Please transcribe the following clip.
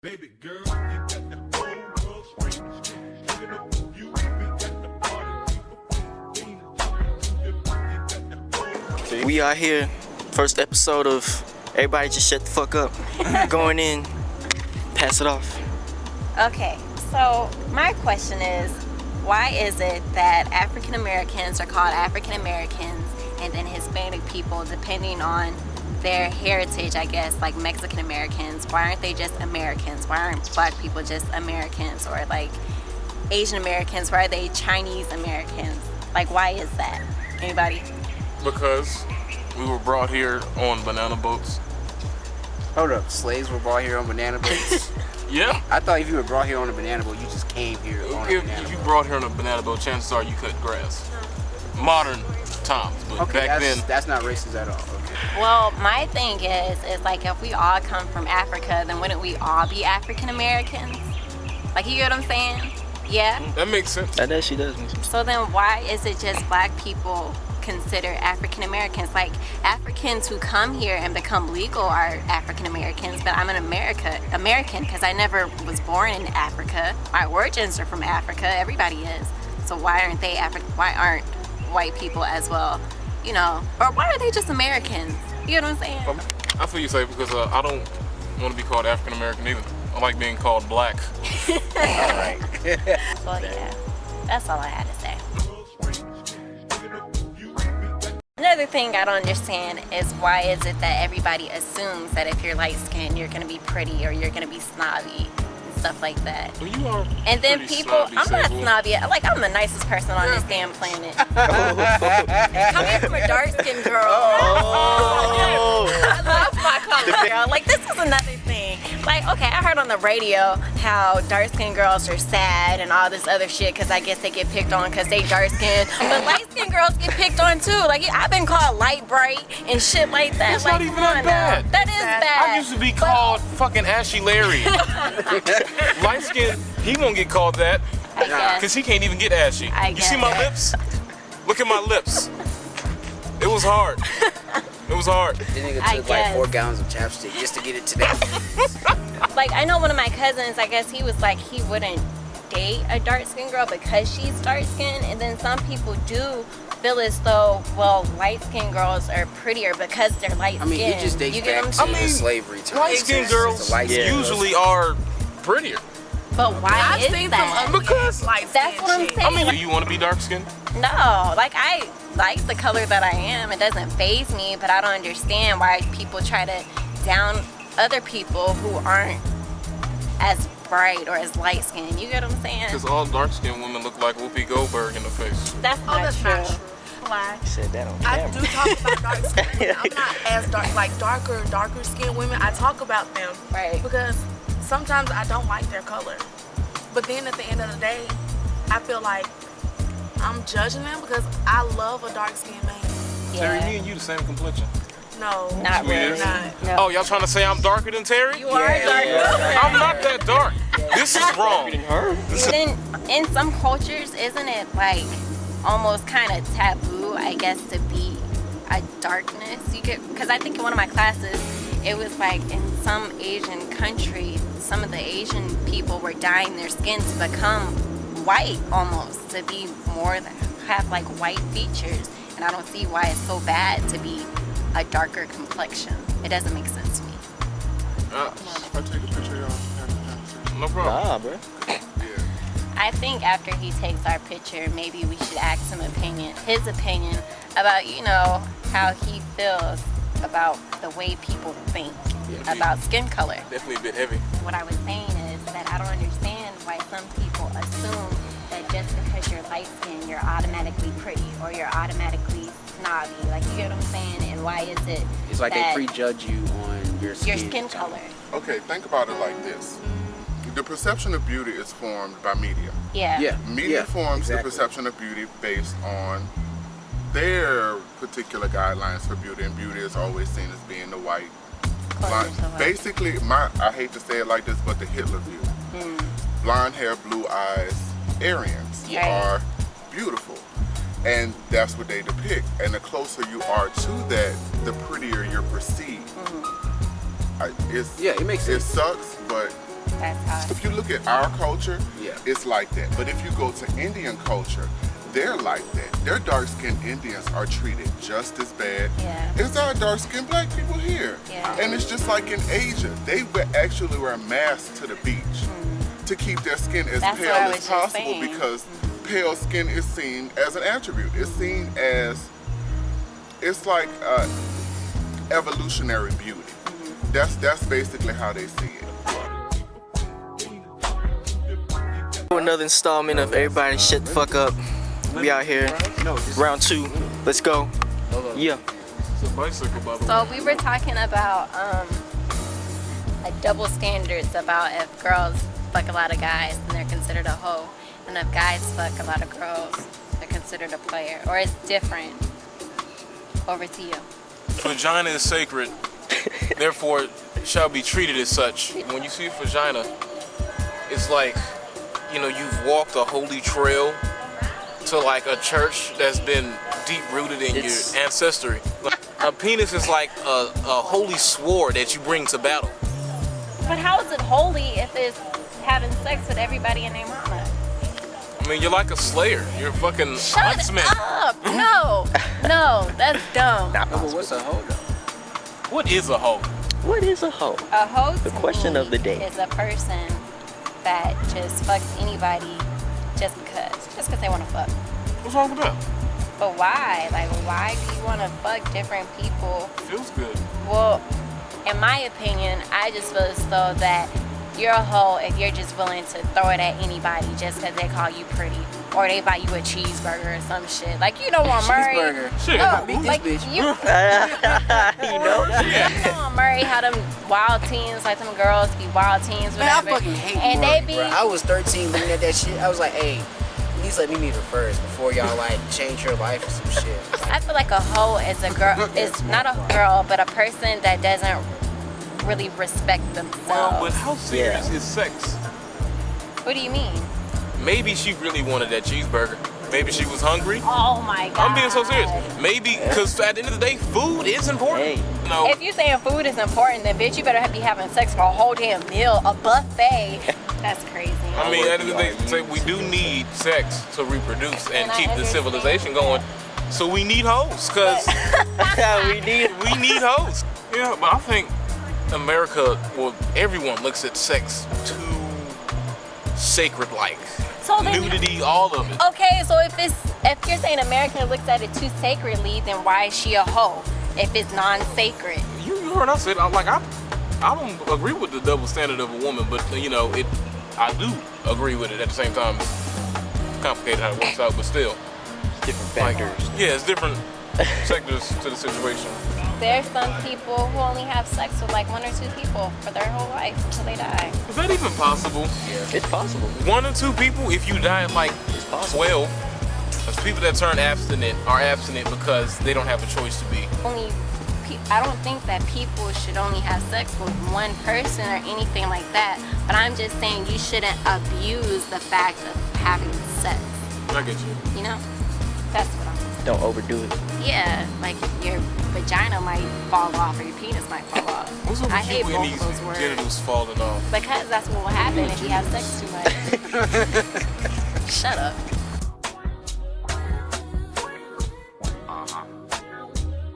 Baby girl, you got the whole world screaming. Giving up on you, we got the party. We are here, first episode of Everybody Just Shut the Fuck Up. Going in, pass it off. Okay, so my question is, why is it that African Americans are called African Americans and then Hispanic people, depending on their heritage, I guess, like Mexican Americans, why aren't they just Americans? Why aren't black people just Americans? Or like Asian Americans, why are they Chinese Americans? Like, why is that? Anybody? Because we were brought here on banana boats. Hold up, slaves were brought here on banana boats? Yeah. I thought if you were brought here on a banana boat, you just came here on a banana If you boat. brought here on a banana boat, chances are you cut grass. Modern times, but Okay, back then. that's not racist at all. Okay. Well, my thing is like if we all come from Africa, then wouldn't we all be African Americans? Like, you get what I'm saying? Yeah? That makes sense. That actually does make sense. So then why is it just black people considered African Americans? Like, Africans who come here and become legal are African Americans, but I'm an American because I never was born in Africa. My origins are from Africa. Everybody is. So why aren't they why aren't white people as well? You know, or why are they just Americans? You know what I'm saying? I feel you say because I don't want to be called African American either. I like being called black. Alright. Well, yeah, that's all I had to say. Another thing I don't understand is why is it that everybody assumes that if you're light skinned, you're gonna be pretty or you're gonna be snobby and stuff like that. Well, you are. And then pretty people, snobby, I'm not Sable. snobby. Like, I'm the nicest person on this damn planet. Coming from a dark skinned girl. Oh. I love my color, girl. Like, this is another thing. Like, okay, I heard on the radio how dark-skinned girls are sad and all this other shit because I guess they get picked on because they dark-skinned. But light-skinned girls get picked on too. Like, I've been called light bright and shit like that. That's like, not even come that on now. bad. That is bad. I used to be called fucking Ashy Larry. Light skin, he won't get called that I guess. because he can't even get ashy. I You see my guess. lips? Look at my lips. It was hard. It was hard. This nigga I took like guess. 4 gallons of chapstick just to get it today. Like, I know one of my cousins, I guess he was like, he wouldn't date a dark-skinned girl because she's dark-skinned. And then some people do feel as though, well, light-skinned girls are prettier because they're light-skinned. I mean, it just dates you get back what to I'm saying? the slavery time. Light-skinned It's a girls light-skinned girl. usually are prettier. But why I've is seen that? some ugly Because- light That's what I'm saying. I mean, do you want to be dark skinned? No, like, I like the color that I am. It doesn't faze me, but I don't understand why people try to down other people who aren't as bright or as light skinned. You get what I'm saying? Because all dark skinned women look like Whoopi Goldberg in the face. That's Oh, not that's true. not true. Black. You said that on I camera. do talk about dark skin women. I'm not as dark, like darker skinned women. I talk about them Right. because sometimes I don't like their color. But then at the end of the day, I feel like I'm judging them because I love a dark skinned man. Terry, me Yeah. and you the same complexion. No, Not We really. is? not. No. Oh, y'all trying to say I'm darker than Terry? You are dark. I'm not that dark. This is wrong. Then in some cultures, isn't it like almost kind of taboo, I guess, to be a darkness? You could, because I think in one of my classes, it was like in some Asian country, some of the Asian people were dyeing their skin to become white almost, to be more, have like white features. And I don't see why it's so bad to be a darker complexion. It doesn't make sense to me. If I take a picture, y'all. No problem. Nah, bro. I think after he takes our picture, maybe we should ask him his opinion about, you know, how he feels about the way people think about skin color. Definitely a bit heavy. What I was saying is that I don't understand why some people assume that just because you're light skinned, you're automatically pretty or you're automatically snobby. Like, you get what I'm saying? And why is it It's like they that prejudge you on your skin color? Okay, think about it like this. The perception of beauty is formed by media. Yeah. Yeah. Media forms exactly. the perception of beauty based on their particular guidelines for beauty, and beauty is always seen as being the white line. Basically, I hate to say it like this, but the Hitler view. Blonde hair, blue eyes, Aryans are beautiful. And that's what they depict. And the closer you are to that, the prettier you're perceived. Yeah, it makes It sense. sucks, but That's how If you look at our culture, Yeah. it's like that. But if you go to Indian culture, they're like that. Their dark-skinned Indians are treated just as bad Yeah. as our dark-skinned black people here. Yeah. And it's just like in Asia. They actually wear masks to the beach to keep their skin as That's what pale I as was just possible saying. because pale skin is seen as an attribute. It's seen as, it's like evolutionary beauty. That's basically how they see it. Another installment of Everybody Shut the Fuck Up. We out here. Round 2. Let's go. Yeah. It's a bicycle, by the way. So we were talking about like double standards about if girls fuck a lot of guys and they're considered a hoe, and if guys fuck a lot of girls, they're considered a player, or it's different. Over to you. Vagina is sacred, therefore it shall be treated as such. When you see a vagina, it's like, you know, you've walked a holy trail to like a church that's been deep rooted in your ancestry. A penis is like a holy sword that you bring to battle. But how is it holy if it's having sex with everybody in their mama? I mean, you're like a slayer. You're a fucking Shut huntsman. up! No, that's dumb. No, but what's a hoe though? What is a hoe? What is a hoe? A hoe The to question me of the day. is a person that just fucks anybody just because they want to fuck. What's wrong with that? But why? Like, why do you want to fuck different people? Feels good. Well, in my opinion, I just feel as though that you're a hoe if you're just willing to throw it at anybody just because they call you pretty, or they buy you a cheeseburger or some shit. Like, you don't want Murray. Cheeseburger. Shit. No, Beat this like bitch. you. You know? You know how Murray had them wild teens, like them girls be wild teens, Man, I whatever. fucking hate and Maury, they be, bro. I was 13 looking at that shit. I was like, hey, please let me meet her first before y'all like change her life or some shit. I feel like a hoe is a girl, is not a girl, but a person that doesn't really respect themselves. Well, but how serious is sex? What do you mean? Maybe she really wanted that cheeseburger. Maybe she was hungry. Oh my god. I'm being so serious. Maybe, because at the end of the day, food is important. Hey. No. If you saying food is important, then bitch, you better be having sex for a whole damn meal, a buffet. That's crazy. I mean, at the end of the day, say we do need sex to reproduce and And I keep the understand civilization going. So we need hoes, because we need we need hoes. Yeah, but I think America, well, everyone looks at sex too sacred-like. So then- Nudity, all of it. Okay, so if you're saying America looks at it too sacredly, then why is she a hoe? If it's non-sacred. You heard I said, I don't agree with the double standard of a woman, but you know, I do agree with it at the same time. It's complicated how it works out, but still. different Like, factors. yeah, it's different sectors to the situation. There's some people who only have sex with like 1 or 2 people for their whole life until they die. Is that even possible? It's possible. 1 or 2 people, if you die at like possible. 12, there's people that turn abstinent are abstinent because they don't have a choice to be. I don't think that people should only have sex with one person or anything like that. But I'm just saying you shouldn't abuse the fact of having sex. I get you. You know? That's what I'm saying. Don't overdo it. Yeah, like your vagina might fall off or your penis might fall off. What's up I with hate you and both these of those words. genitals falling off? Because that's what will happen if you have sex too much. Shut up.